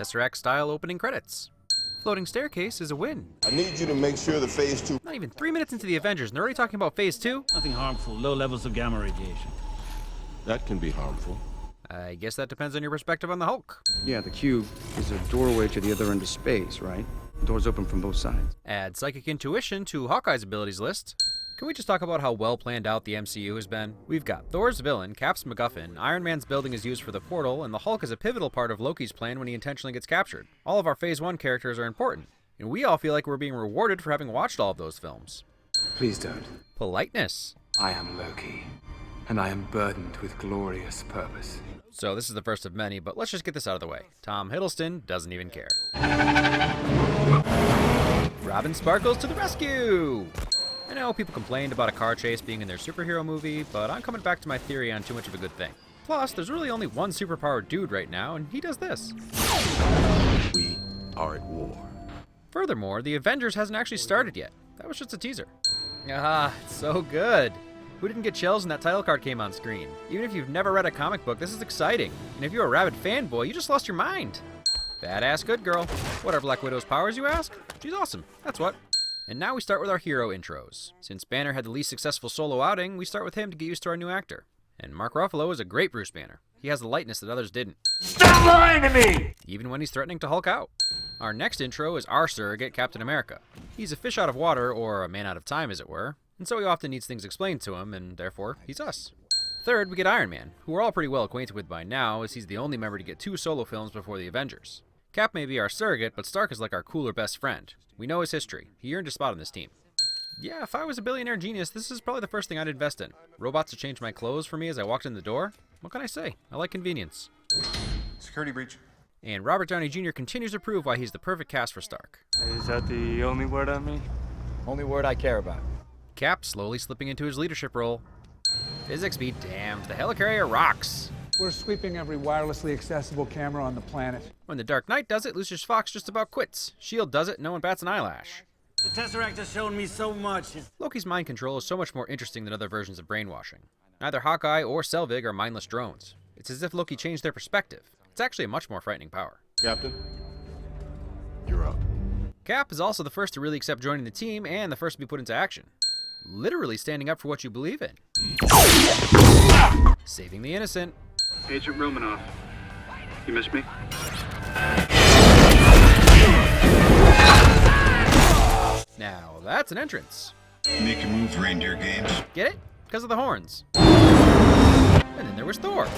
Tesseract-style opening credits. Floating staircase is a win. I need you to make sure the phase 2... Not even 3 minutes into the Avengers, and they're already talking about phase 2? Nothing harmful, low levels of gamma radiation. That can be harmful. I guess that depends on your perspective on the Hulk. Yeah, the cube is a doorway to the other end of space, right? Doors open from both sides. Add psychic intuition to Hawkeye's abilities list. Can we just talk about how well planned out the MCU has been? We've got Thor's villain, Cap's MacGuffin, Iron Man's building is used for the portal, and the Hulk is a pivotal part of Loki's plan when he intentionally gets captured. All of our phase 1 characters are important, and we all feel like we're being rewarded for having watched all of those films. Please don't. Politeness. I am Loki, and I am burdened with glorious purpose. So this is the first of many, but let's just get this out of the way. Tom Hiddleston doesn't even care. Robin Sparkles to the rescue! I know people complained about a car chase being in their superhero movie, but I'm coming back to my theory on too much of a good thing. Plus, there's really only one superpowered dude right now, and he does this. We are at war. Furthermore, the Avengers hasn't actually started yet. That was just a teaser. Ah, it's so good. Who didn't get chills when that title card came on screen? Even if you've never read a comic book, this is exciting. And if you're a rabid fanboy, you just lost your mind. Badass good girl. What are Black Widow's powers, you ask? She's awesome, that's what. And now we start with our hero intros. Since Banner had the least successful solo outing, we start with him to get used to our new actor. And Mark Ruffalo is a great Bruce Banner. He has the lightness that others didn't. Stop lying to me! Even when he's threatening to Hulk out. Our next intro is our surrogate, Captain America. He's a fish out of water, or a man out of time as it were, and so he often needs things explained to him, and therefore, he's us. Third, we get Iron Man, who we're all pretty well acquainted with by now, as he's the only member to get 2 solo films before the Avengers. Cap may be our surrogate, but Stark is like our cooler best friend. We know his history. He earned a spot on this team. Yeah, if I was a billionaire genius, this is probably the first thing I'd invest in. Robots to change my clothes for me as I walked in the door? What can I say? I like convenience. Security breach. And Robert Downey Jr. continues to prove why he's the perfect cast for Stark. Is that the only word on me? Only word I care about. Cap slowly slipping into his leadership role. Physics be damned, the helicarrier rocks. We're sweeping every wirelessly accessible camera on the planet. When the Dark Knight does it, Lucius Fox just about quits. S.H.I.E.L.D. does it, no one bats an eyelash. The Tesseract has shown me so much. Loki's mind control is so much more interesting than other versions of brainwashing. Neither Hawkeye or Selvig are mindless drones. It's as if Loki changed their perspective. It's actually a much more frightening power. Captain, you're up. Cap is also the first to really accept joining the team and the first to be put into action. Literally standing up for what you believe in. Saving the innocent. Agent Romanoff, you miss me? Now, that's an entrance. Make your moves, reindeer games. Get it? Because of the horns. And then there was Thor.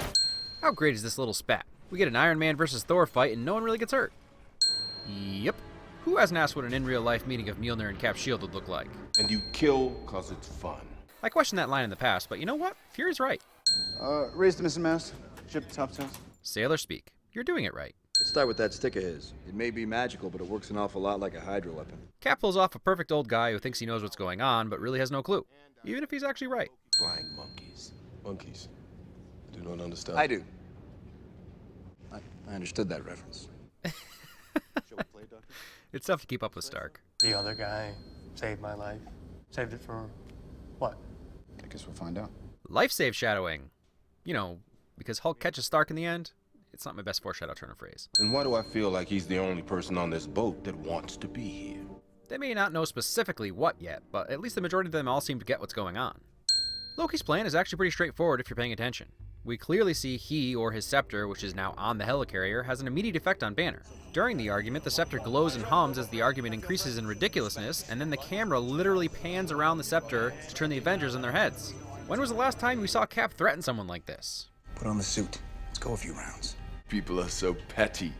How great is this little spat? We get an Iron Man versus Thor fight and no one really gets hurt. Yep. Who hasn't asked what an in-real-life meeting of Mjolnir and Cap's shield would look like? And you kill cause it's fun. I questioned that line in the past, but you know what? Fury's right. Raise the missing mast. Ship top tails. Sailor speak. You're doing it right. Let's start with that stick of his. It may be magical, but it works an awful lot like a Hydra weapon. Cap pulls off a perfect old guy who thinks he knows what's going on, but really has no clue. Even if he's actually right. Flying monkeys. Monkeys. I do not understand. I do. I understood that reference. It's tough to keep up with Stark. The other guy saved my life. Saved it for what? I guess we'll find out. Life save shadowing. You know, because Hulk catches Stark in the end. It's not my best foreshadow turn of phrase. And why do I feel like he's the only person on this boat that wants to be here? They may not know specifically what yet, but at least the majority of them all seem to get what's going on. Loki's plan is actually pretty straightforward if you're paying attention. We clearly see he, or his scepter, which is now on the helicarrier, has an immediate effect on Banner. During the argument, the scepter glows and hums as the argument increases in ridiculousness, and then the camera literally pans around the scepter to turn the Avengers on their heads. When was the last time we saw Cap threaten someone like this? Put on the suit. Let's go a few rounds. People are so petty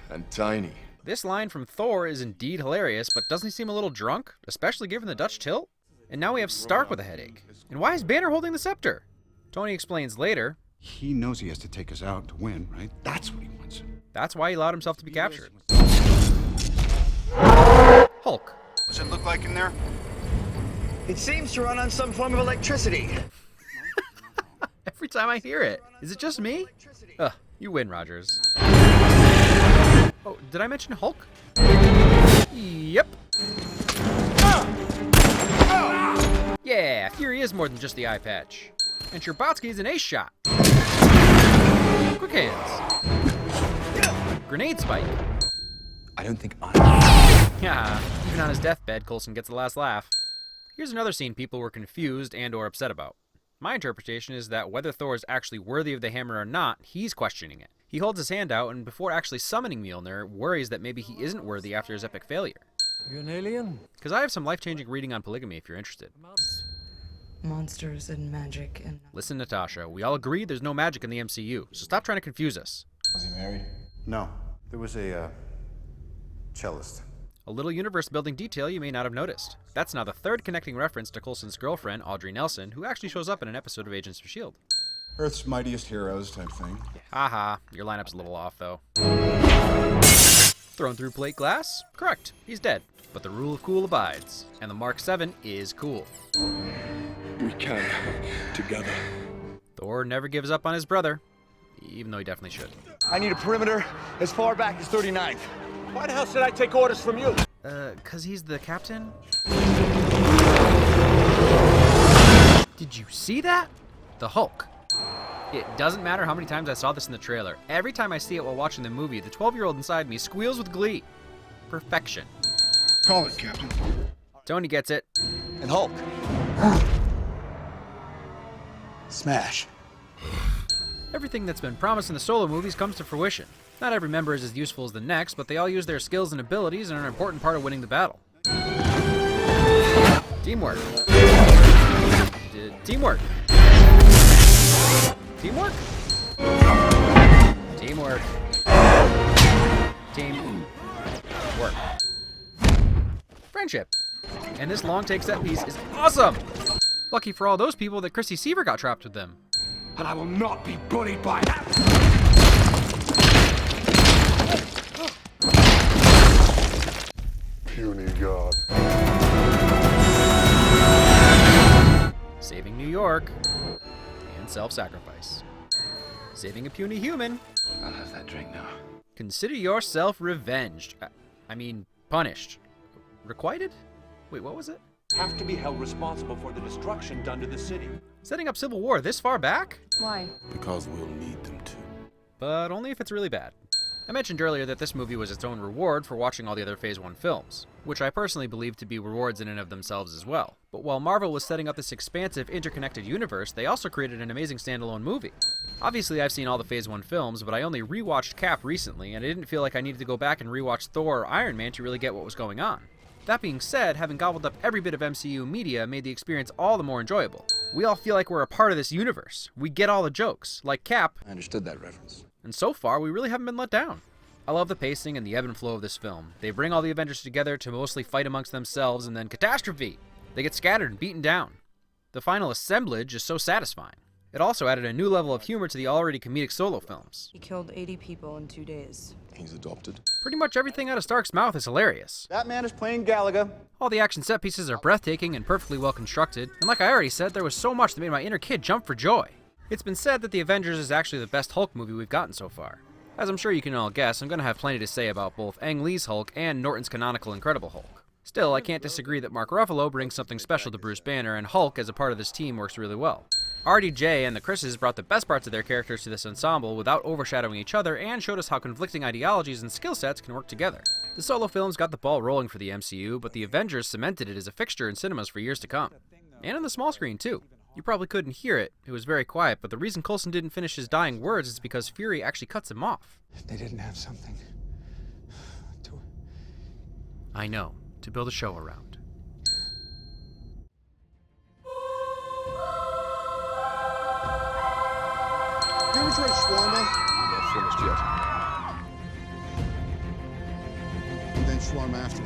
and tiny. This line from Thor is indeed hilarious, but doesn't he seem a little drunk, especially given the Dutch tilt? And now we have Stark with a headache. And why is Banner holding the scepter? Tony explains later. He knows he has to take us out to win, right? That's what he wants. That's why he allowed himself to be captured. Hulk. What's it look like in there? It seems to run on some form of electricity. Every time I hear it. Is it just me? Ugh, you win, Rogers. Oh, did I mention Hulk? Yep. Yeah, Fury is more than just the eye patch. And Sherbatsky's an ace shot. Quick hands. Grenade spike. I don't think Yeah, even on his deathbed, Coulson gets the last laugh. Here's another scene people were confused and or upset about. My interpretation is that whether Thor is actually worthy of the hammer or not, he's questioning it. He holds his hand out and before actually summoning Mjolnir, worries that maybe he isn't worthy after his epic failure. You an alien? Because I have some life-changing reading on polygamy if you're interested. Monsters and magic and... Listen, Natasha, we all agree there's no magic in the MCU, so stop trying to confuse us. Was he married? No. There was a, cellist. A little universe-building detail you may not have noticed. That's now the third connecting reference to Coulson's girlfriend, Audrey Nelson, who actually shows up in an episode of Agents of S.H.I.E.L.D. Earth's mightiest heroes type thing. Haha, your lineup's a little off, though. Thrown through plate glass? Correct, he's dead. But the rule of cool abides, and the Mark 7 is cool. we can together. Thor never gives up on his brother, even though he definitely should. I need a perimeter as far back as 39th. Why the hell should I take orders from you? 'Cause he's the captain? Did you see that? The Hulk. It doesn't matter how many times I saw this in the trailer. Every time I see it while watching the movie, the 12-year-old inside me squeals with glee. Perfection. Call it, Captain. Tony gets it. And Hulk. Smash. Everything that's been promised in the solo movies comes to fruition. Not every member is as useful as the next, but they all use their skills and abilities and are an important part of winning the battle. Teamwork. Teamwork. Teamwork? Teamwork. Teamwork. Friendship. And this long take set piece is awesome! Lucky for all those people that Chrissy Seaver got trapped with them. And I will not be bullied by that. Puny god. Saving New York. And self-sacrifice. Saving a puny human. I'll have that drink now. Consider yourself revenged. I mean, punished. Requited? Wait, what was it? Have to be held responsible for the destruction done to the city. Setting up Civil War this far back? Why? Because we'll need them to. But only if it's really bad. I mentioned earlier that this movie was its own reward for watching all the other Phase 1 films, which I personally believe to be rewards in and of themselves as well. But while Marvel was setting up this expansive, interconnected universe, they also created an amazing standalone movie. Obviously, I've seen all the Phase 1 films, but I only rewatched Cap recently, and I didn't feel like I needed to go back and rewatch Thor or Iron Man to really get what was going on. That being said, having gobbled up every bit of MCU media made the experience all the more enjoyable. We all feel like we're a part of this universe. We get all the jokes, like Cap. I understood that reference. And so far, we really haven't been let down. I love the pacing and the ebb and flow of this film. They bring all the Avengers together to mostly fight amongst themselves and then catastrophe! They get scattered and beaten down. The final assemblage is so satisfying. It also added a new level of humor to the already comedic solo films. He killed 80 people in 2 days. He's adopted. Pretty much everything out of Stark's mouth is hilarious. That man is playing Galaga. All the action set pieces are breathtaking and perfectly well constructed, and like I already said, there was so much that made my inner kid jump for joy. It's been said that The Avengers is actually the best Hulk movie we've gotten so far. As I'm sure you can all guess, I'm going to have plenty to say about both Ang Lee's Hulk and Norton's canonical Incredible Hulk. Still, I can't disagree that Mark Ruffalo brings something special to Bruce Banner, and Hulk as a part of this team works really well. RDJ and the Chris's brought the best parts of their characters to this ensemble without overshadowing each other and showed us how conflicting ideologies and skill sets can work together. The solo films got the ball rolling for the MCU, but the Avengers cemented it as a fixture in cinemas for years to come. And on the small screen too. You probably couldn't hear it, it was very quiet, but the reason Coulson didn't finish his dying words is because Fury actually cuts him off. They didn't have something to... I know, to build a show around. You ever tried shawarma? Not finished yet. And then shawarma after.